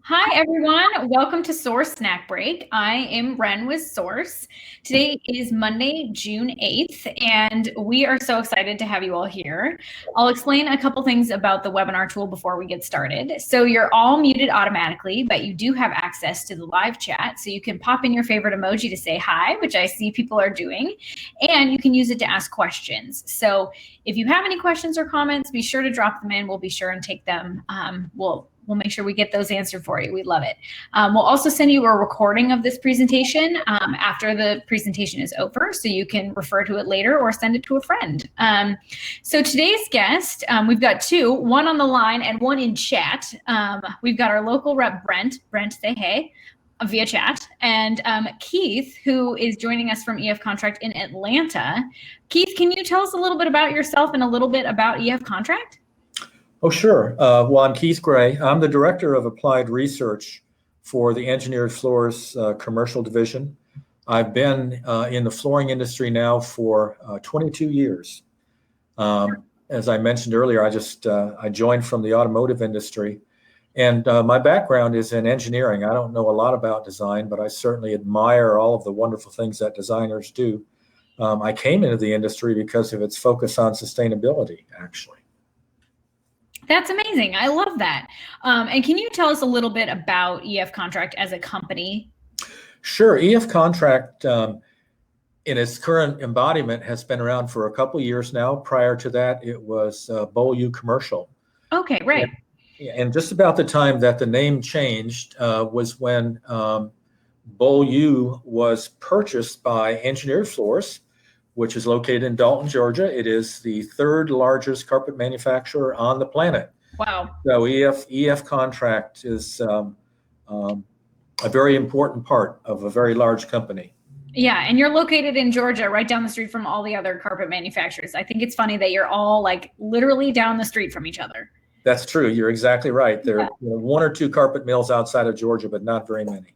Hi, everyone. Welcome to Source Snack Break. I am Ren with Source. Today is Monday, June 8th, and we are so excited to have you all here. I'll explain a couple things about the webinar tool before we get started. So you're all muted automatically, but you do have access to the live chat. So you can pop in your favorite emoji to say hi, which I see people are doing, and you can use it to ask questions. So if you have any questions or comments, be sure to drop them in. We'll be sure and take them. We'll make sure we get those answered for you. We love it. We'll also send you a recording of this presentation after the presentation is over, so you can refer to it later or send it to a friend. So today's guest, we've got two, one on the line and one in chat. We've got our local rep, Brent. Brent, say hey via chat, and Keith, who is joining us from EF Contract in Atlanta. Keith, can you tell us a little bit about yourself and a little bit about EF Contract? Oh, sure. Well, I'm Keith Gray. I'm the Director of Applied Research for the Engineered Floors Commercial Division. I've been in the flooring industry now for 22 years. As I mentioned earlier, I joined from the automotive industry, and my background is in engineering. I don't know a lot about design, but I certainly admire all of the wonderful things that designers do. I came into the industry because of its focus on sustainability, actually. That's amazing. I love that. And can you tell us a little bit about EF Contract as a company? Sure. EF Contract, in its current embodiment, has been around for a couple years now. Prior to that, it was Beaulieu Commercial. Okay, right. And just about the time that the name changed was when Beaulieu was purchased by Engineered Floors, which is located in Dalton, Georgia. It is the third largest carpet manufacturer on the planet. Wow. So EF Contract is a very important part of a very large company. Yeah, and you're located in Georgia, right down the street from all the other carpet manufacturers. I think it's funny that you're all like literally down the street from each other. That's true. You're exactly right. There are one or two carpet mills outside of Georgia, but not very many.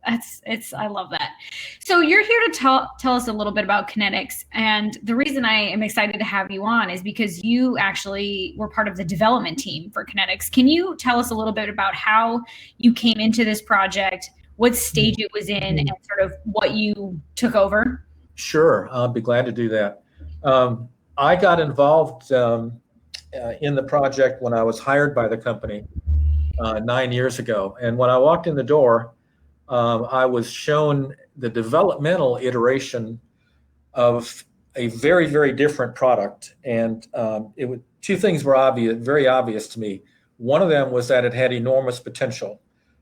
I love that. So you're here to tell us a little bit about Kinetex, and the reason I am excited to have you on is because you actually were part of the development team for Kinetex. Can you tell us a little bit about how you came into this project, what stage it was in, and sort of what you took over? Sure, I'll be glad to do that. I got involved in the project when I was hired by the company 9 years ago, and when I walked in the door, I was shown the developmental iteration of a very, very different product. And two things were very obvious to me. One of them was that it had enormous potential.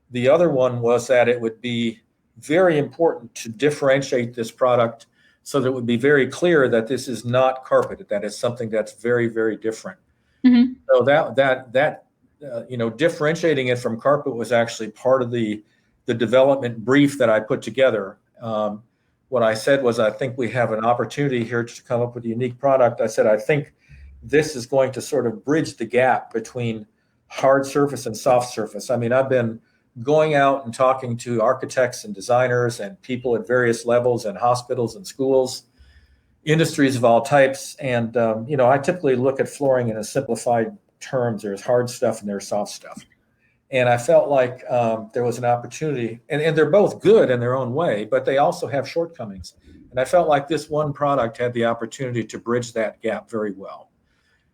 The other one was that it would be very important to differentiate this product so that it would be very clear that this is not carpet, that it's something that's very, very different. Mm-hmm. So that differentiating it from carpet was actually part of the development brief that I put together. What I said was, I think we have an opportunity here to come up with a unique product. I said, I think this is going to sort of bridge the gap between hard surface and soft surface. I mean, I've been going out and talking to architects and designers and people at various levels and hospitals and schools, industries of all types. And, I typically look at flooring in a simplified terms. There's hard stuff and there's soft stuff. And I felt like there was an opportunity, and they're both good in their own way, but they also have shortcomings. And I felt like this one product had the opportunity to bridge that gap very well.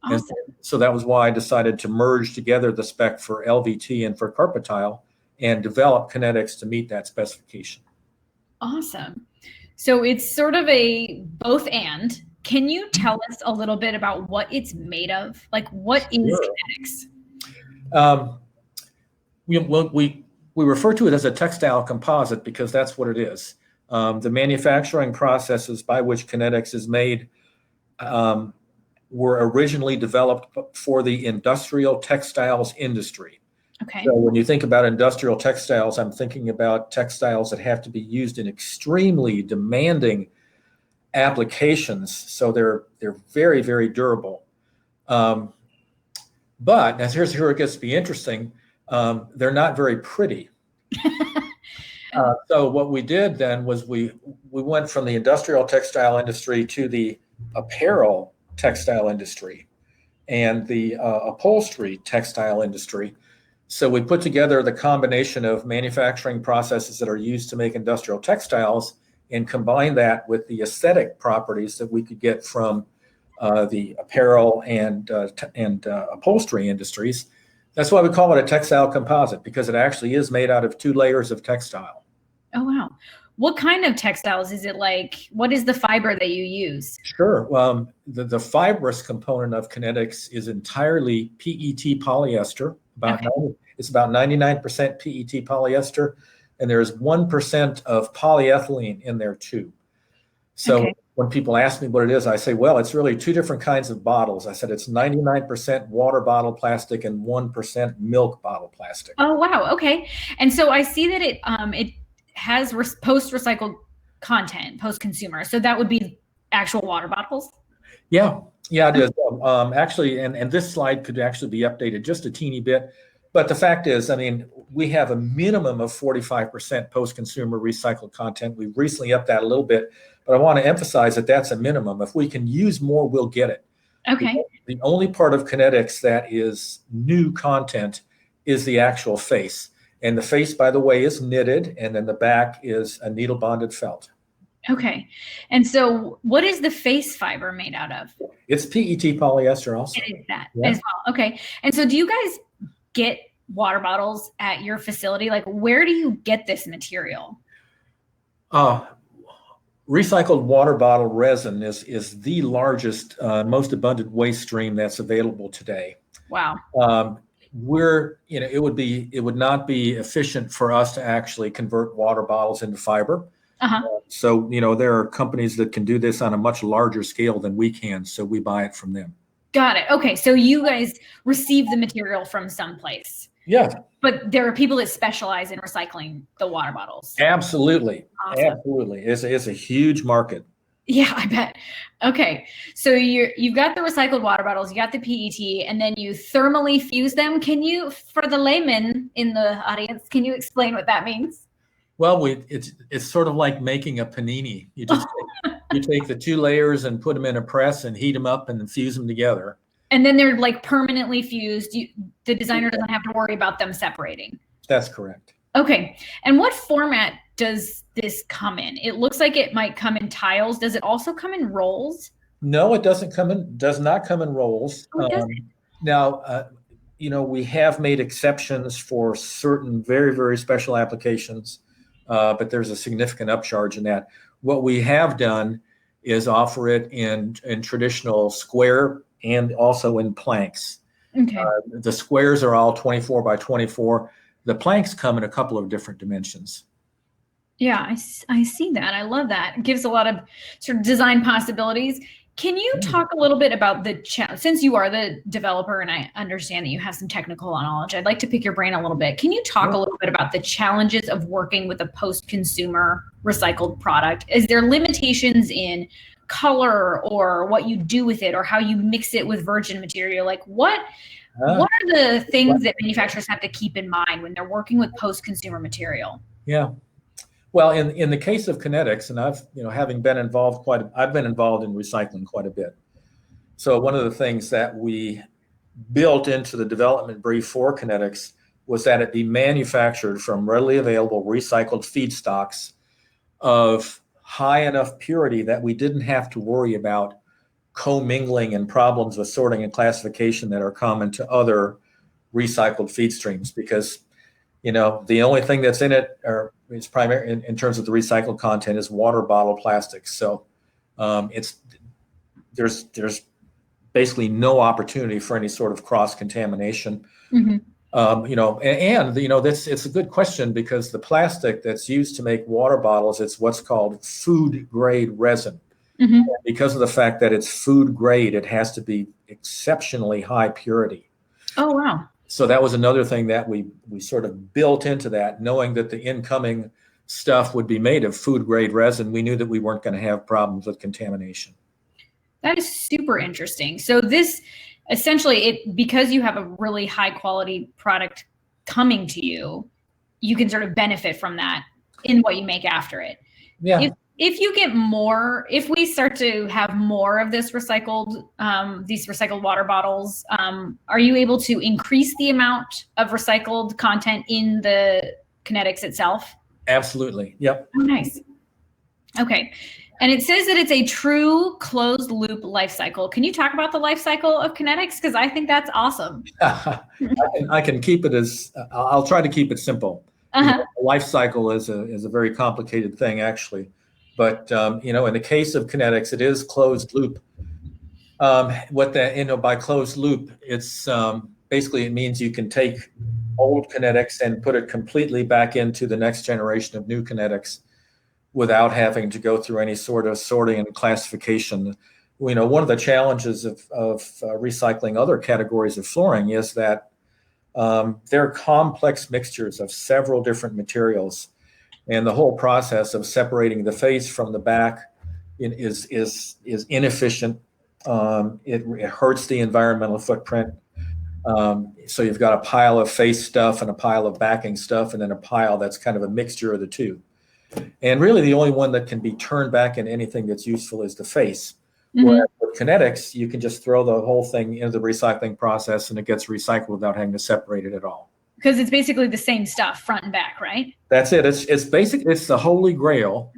Awesome. And so that was why I decided to merge together the spec for LVT and for carpet tile and develop Kinetex to meet that specification. Awesome. So it's sort of a both and. Can you tell us a little bit about what it's made of? Like, what is Kinetex? We refer to it as a textile composite because that's what it is. The manufacturing processes by which Kinetex is made were originally developed for the industrial textiles industry. Okay. So when you think about industrial textiles, I'm thinking about textiles that have to be used in extremely demanding applications. So they're very, very durable. But now here's where it gets to be interesting. They're not very pretty. So what we did then was we went from the industrial textile industry to the apparel textile industry and the upholstery textile industry. So we put together the combination of manufacturing processes that are used to make industrial textiles and combine that with the aesthetic properties that we could get from the apparel and upholstery industries. That's why we call it a textile composite, because it actually is made out of 2 layers of textile. Oh, wow. What kind of textiles is it like? What is the fiber that you use? Sure. The fibrous component of Kinetex is entirely PET polyester. It's about 99% PET polyester, and there's 1% of polyethylene in there too. So when people ask me what it is, I say, well, it's really 2 different kinds of bottles. I said it's 99% water bottle plastic and 1% milk bottle plastic. Oh, wow. Okay. And so I see that it has post-recycled content, post-consumer. So that would be actual water bottles? Yeah, it is. Actually, and this slide could actually be updated just a teeny bit. But the fact is, I mean, we have a minimum of 45% post-consumer recycled content. We've recently upped that a little bit, but I want to emphasize that that's a minimum. If we can use more, we'll get it. Okay. The only part of Kinetex that is new content is the actual face. And the face, by the way, is knitted, and then the back is a needle bonded felt. Okay. And so what is the face fiber made out of? It's PET polyester also. It is that as well. Okay. And so do you guys get water bottles at your facility? Like, where do you get this material? Recycled water bottle resin is the largest, most abundant waste stream that's available today. Wow. It would not be efficient for us to actually convert water bottles into fiber. So, there are companies that can do this on a much larger scale than we can. So we buy it from them. Got it. Okay. So you guys receive the material from someplace. Yeah. But there are people that specialize in recycling the water bottles. Absolutely. Awesome. Absolutely. It's a huge market. Yeah, I bet. Okay. So you've got the recycled water bottles, you got the PET, and then you thermally fuse them. Can you, for the layman in the audience, can you explain what that means? Well, it's sort of like making a panini. You just you take the 2 layers and put them in a press and heat them up and then fuse them together. And then they're like permanently fused. The designer doesn't have to worry about them separating. That's correct. Okay. And what format does this come in? It looks like it might come in tiles. Does it also come in rolls? No, it does not come in rolls. Now, we have made exceptions for certain very, very special applications, but there's a significant upcharge in that. What we have done is offer it in traditional square and also in planks. Okay. The squares are all 24 by 24. The planks come in a couple of different dimensions. Yeah, I see that. I love that. It gives a lot of sort of design possibilities. Can you talk a little bit about since you are the developer and I understand that you have some technical knowledge, I'd like to pick your brain a little bit. Can you talk a little bit about the challenges of working with a post-consumer recycled product? Is there limitations in color or what you do with it or how you mix it with virgin material? Like what are the things that manufacturers have to keep in mind when they're working with post-consumer material? Yeah. Well, in the case of Kinetex, and I've been involved in recycling quite a bit. So one of the things that we built into the development brief for Kinetex was that it be manufactured from readily available recycled feedstocks of high enough purity that we didn't have to worry about commingling and problems with sorting and classification that are common to other recycled feed streams, because the only thing that's in it is primary in terms of the recycled content is water bottle plastics. So there's basically no opportunity for any sort of cross contamination. Mm-hmm. It's a good question, because the plastic that's used to make water bottles, it's what's called food grade resin. Mm-hmm. Because of the fact that it's food grade, it has to be exceptionally high purity. Oh, wow. So that was another thing that we sort of built into that, knowing that the incoming stuff would be made of food grade resin. We knew that we weren't going to have problems with contamination. That is super interesting. So this essentially, because you have a really high quality product coming to you, you can sort of benefit from that in what you make after it. Yeah. if you get more, if we start to have more of this recycled, these recycled water bottles, are you able to increase the amount of recycled content in the Kinetex itself? Absolutely. Yep. Oh, nice. Okay. And it says that it's a true closed loop life cycle. Can you talk about the life cycle of Kinetex? Because I think that's awesome. I can keep it as, I'll try to keep it simple. Life cycle is a very complicated thing, actually. But, in the case of Kinetex, it is closed loop. By closed loop, it's basically, it means you can take old Kinetex and put it completely back into the next generation of new Kinetex without having to go through any sort of sorting and classification. One of the challenges of recycling other categories of flooring is that they're complex mixtures of several different materials, and the whole process of separating the face from the back is inefficient. It hurts the environmental footprint. So you've got a pile of face stuff and a pile of backing stuff, and then a pile that's kind of a mixture of the two. And really, the only one that can be turned back into anything that's useful is the face. Whereas with Kinetex, you can just throw the whole thing into the recycling process, and it gets recycled without having to separate it at all. Because it's basically the same stuff, front and back, right? That's it. It's basically, it's the holy grail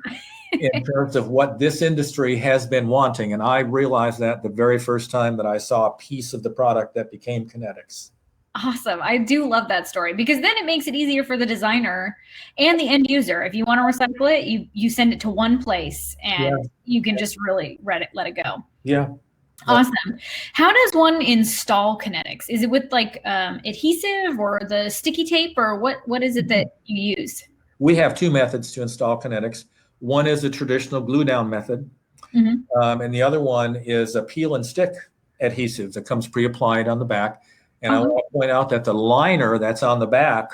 in terms of what this industry has been wanting. And I realized that the very first time that I saw a piece of the product that became Kinetex. Awesome. I do love that story, because then it makes it easier for the designer and the end user. If you want to recycle it, you send it to one place, and you can just really let it go. Yeah. Awesome. How does one install Kinetex? Is it with like adhesive or the sticky tape, or what is it that you use? We have two methods to install Kinetex. One is a traditional glue down method, and the other one is a peel and stick adhesive that comes pre-applied on the back. And I want to point out that the liner that's on the back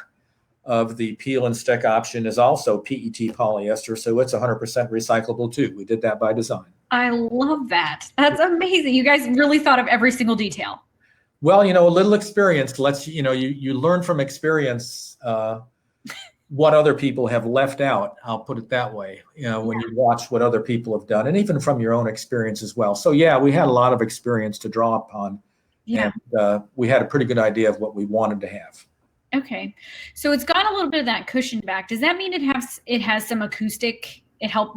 of the peel and stick option is also PET polyester, so it's 100% recyclable too. We did that by design. I love that. That's amazing. You guys really thought of every single detail. Well, a little experience lets you learn from experience what other people have left out. I'll put it that way. When you watch what other people have done, and even from your own experience as well. So yeah, we had a lot of experience to draw upon. Yeah. And we had a pretty good idea of what we wanted to have. Okay. So it's got a little bit of that cushion back. Does that mean it has some acoustic?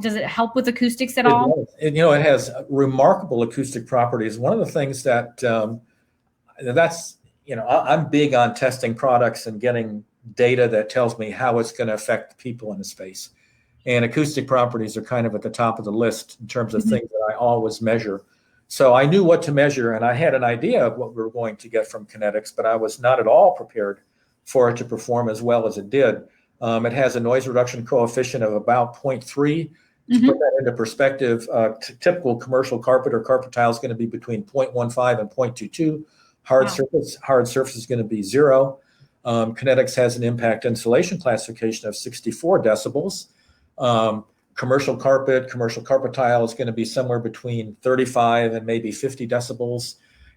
Does it help with acoustics at all? It has remarkable acoustic properties. One of the things that I'm big on testing products and getting data that tells me how it's going to affect people in the space. And acoustic properties are kind of at the top of the list in terms of things that I always measure. So I knew what to measure, and I had an idea of what we were going to get from Kinetex, but I was not at all prepared for it to perform as well as it did. It has a noise reduction coefficient of about 0.3. To put that into perspective, typical commercial carpet or carpet tile is going to be between 0.15 and 0.22. Hard surface is going to be 0. Kinetex has an impact insulation classification of 64 decibels. Commercial carpet tile is going to be somewhere between 35 and maybe 50 decibels.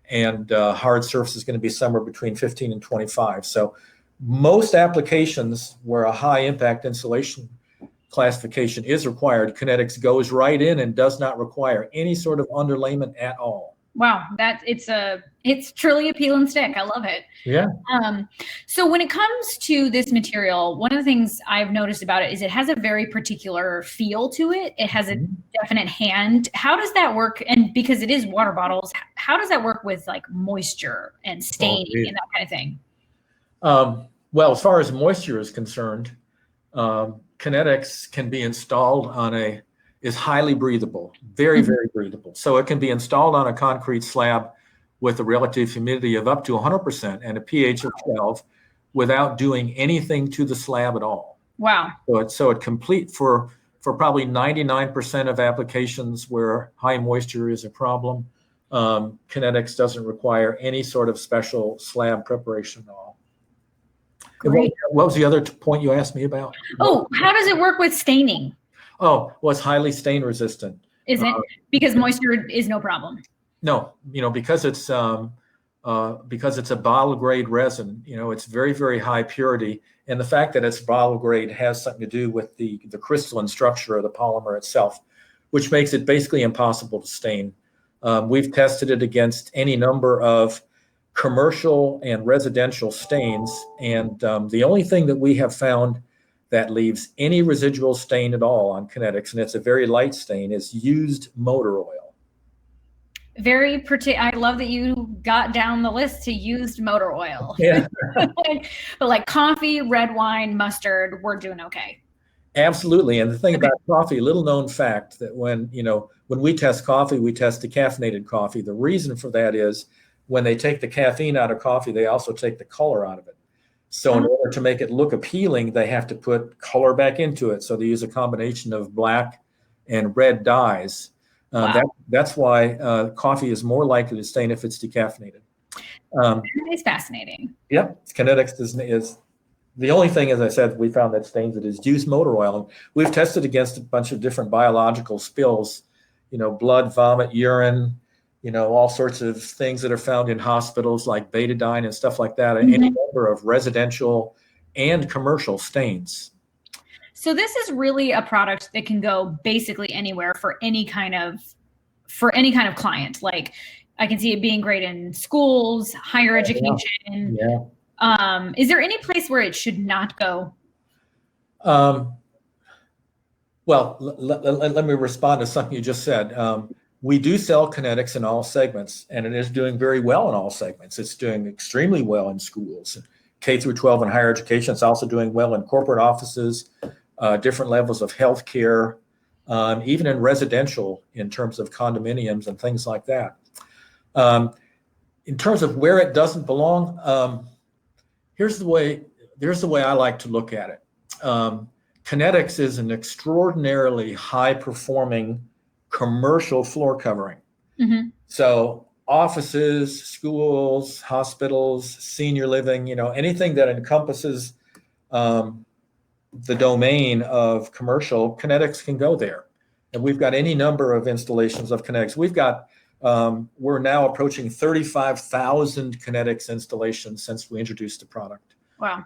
And hard surface is going to be somewhere between 15 and 25. So most applications where a high impact insulation classification is required, Kinetex goes right in and does not require any sort of underlayment at all. Wow, it's truly a peel and stick. I love it. Yeah. So when it comes to this material, one of the things I've noticed about it is it has a very particular feel to it. It has a definite hand. How does that work? And because it is water bottles, how does that work with like moisture and staining and that kind of thing? Well, as far as moisture is concerned, Kinetex can be installed is highly breathable, very, very breathable. So it can be installed on a concrete slab with a relative humidity of up to 100% and a pH of 12 without doing anything to the slab at all. Wow. So it complete for probably 99% of applications where high moisture is a problem. Kinetex doesn't require any sort of special slab preparation at all. Great. What was the other point you asked me about? Oh, how does it work with staining? Oh, well, it's highly stain resistant. Is it because moisture is no problem? No, because it's because it's a bottle grade resin. It's very, very high purity. And the fact that it's bottle grade has something to do with the crystalline structure of the polymer itself, which makes it basically impossible to stain. We've tested it against any number of commercial and residential stains. And the only thing that we have found that leaves any residual stain at all on Kinetex, and it's a very light stain, is used motor oil. I love that you got down the list to used motor oil. Yeah. But like coffee, red wine, mustard, we're doing okay. Absolutely. And the thing about coffee, little known fact, that when we test coffee, we test decaffeinated coffee. The reason for that is when they take the caffeine out of coffee, they also take the color out of it. So in order to make it look appealing, they have to put color back into it. So they use a combination of black and red dyes. Wow. That's why coffee is more likely to stain if it's decaffeinated. That is fascinating. Yep. Kinetex is the only thing, as I said, we found that stains it is used motor oil. And we've tested against a bunch of different biological spills, blood, vomit, urine, all sorts of things that are found in hospitals like betadine and stuff like that, any number of residential and commercial stains. So this is really a product that can go basically anywhere for any kind of client. Like I can see it being great in schools, higher education. Yeah. Is there any place where it should not go? Well, let me respond to something you just said. We do sell Kinetex in all segments, and it is doing very well in all segments. It's doing extremely well in schools, K through 12 and higher education. It's also doing well in corporate offices, different levels of healthcare, even in residential in terms of condominiums and things like that. In terms of where it doesn't belong, here's the way I like to look at it. Kinetex is an extraordinarily high-performing commercial floor covering. Mm-hmm. So offices, schools, hospitals, senior living, anything that encompasses the domain of commercial, Kinetex can go there. And we've got any number of installations of Kinetex. We're now approaching 35,000 Kinetex installations since we introduced the product. Wow.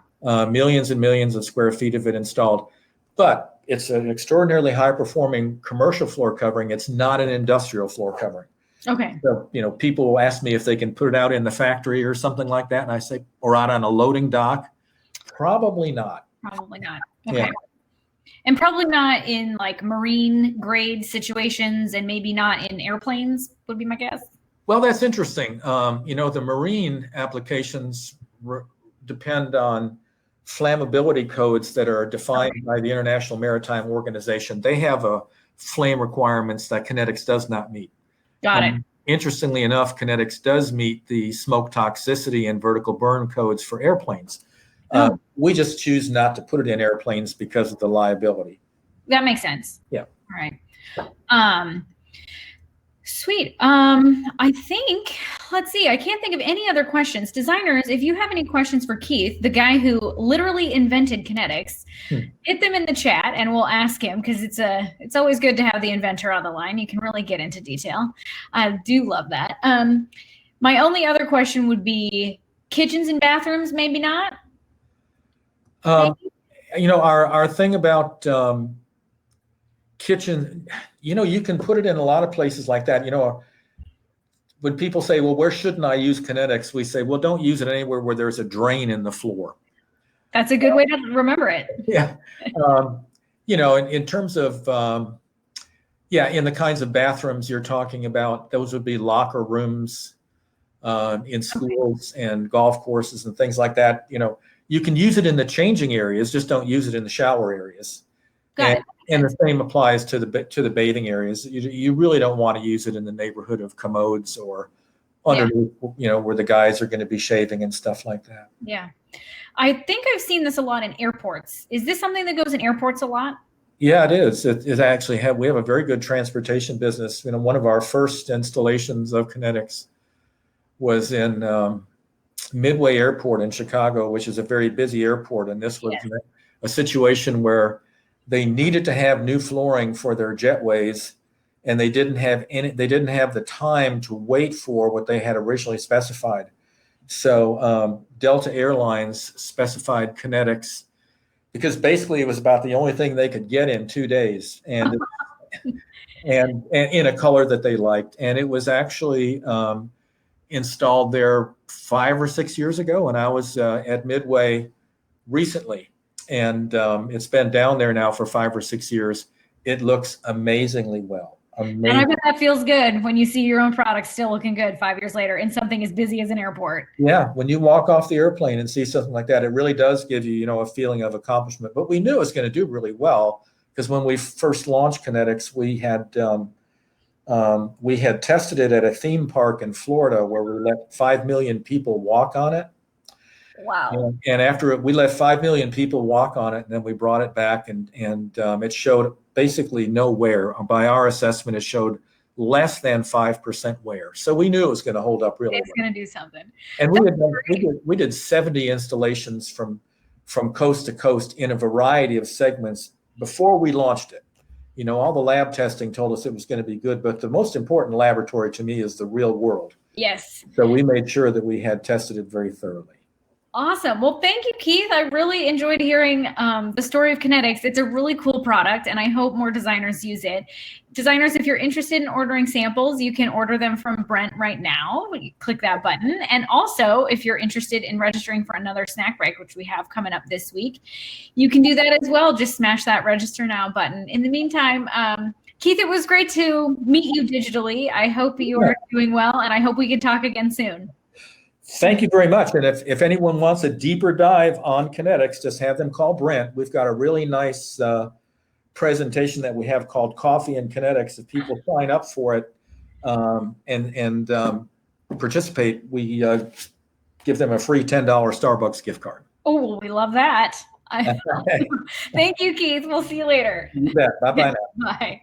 Millions and millions of square feet of it installed. But it's an extraordinarily high-performing commercial floor covering. It's not an industrial floor covering. Okay. So, people will ask me if they can put it out in the factory or something like that, and I say, or out on a loading dock. Probably not. Probably not. Okay. Yeah. And probably not in like marine grade situations, and maybe not in airplanes would be my guess. Well, that's interesting. The marine applications depend on flammability codes that are defined by the International Maritime Organization. They have flame requirements that Kinetex does not meet. Got it. Interestingly enough, Kinetex does meet the smoke toxicity and vertical burn codes for airplanes. We just choose not to put it in airplanes because of the liability. That makes sense. Yeah. All right. Sweet. I think, let's see, I can't think of any other questions. Designers, if you have any questions for Keith, the guy who literally invented Kinetex, hit them in the chat and we'll ask him, because it's always good to have the inventor on the line. You can really get into detail. I do love that. My only other question would be kitchens and bathrooms, maybe not? Our thing about kitchen, you can put it in a lot of places like that. When people say, well, where shouldn't I use Kinetex? We say, well, don't use it anywhere where there's a drain in the floor. That's a good way to remember it. Yeah. In terms of, in the kinds of bathrooms you're talking about, those would be locker rooms in schools and golf courses and things like that. You can use it in the changing areas, just don't use it in the shower areas. And the same applies to the bathing areas. You really don't want to use it in the neighborhood of commodes or underneath, where the guys are going to be shaving and stuff like that. Yeah. I think I've seen this a lot in airports. Is this something that goes in airports a lot? Yeah, it is. We have a very good transportation business. One of our first installations of Kinetex was in Midway Airport in Chicago, which is a very busy airport. And this was a situation where they needed to have new flooring for their jetways, and they didn't have the time to wait for what they had originally specified. So Delta Airlines specified Kinetex because basically it was about the only thing they could get in 2 days, and in a color that they liked. And it was actually installed there 5 or 6 years ago, and I was at Midway recently, and it's been down there now for 5 or 6 years. It looks amazingly well. Amazing. And I bet that feels good when you see your own product still looking good 5 years later in something as busy as an airport. Yeah, when you walk off the airplane and see something like that, it really does give you, a feeling of accomplishment. But we knew it was going to do really well because when we first launched Kinetex, we had tested it at a theme park in Florida where we let 5 million people walk on it. Wow. And after we let 5 million people walk on it, and then we brought it back, and it showed basically no wear. By our assessment, it showed less than 5% wear. So we knew it was going to hold up really well. It's going to do something. And we did 70 installations from coast to coast in a variety of segments before we launched it. All the lab testing told us it was going to be good, but the most important laboratory to me is the real world. Yes. So we made sure that we had tested it very thoroughly. Awesome. Well, thank you, Keith. I really enjoyed hearing the story of Kinetex. It's a really cool product, and I hope more designers use it. Designers, if you're interested in ordering samples, you can order them from Brent right now. You click that button. And also, if you're interested in registering for another snack break, which we have coming up this week, you can do that as well. Just smash that register now button. In the meantime, Keith, it was great to meet you digitally. I hope you are doing well, and I hope we can talk again soon. Thank you very much. And if anyone wants a deeper dive on Kinetex, just have them call Brent. We've got a really nice presentation that we have called Coffee and Kinetex. If people sign up for it and participate, we give them a free $10 Starbucks gift card. Oh, we love that. Thank you, Keith. We'll see you later. You bet. Bye-bye now. Bye.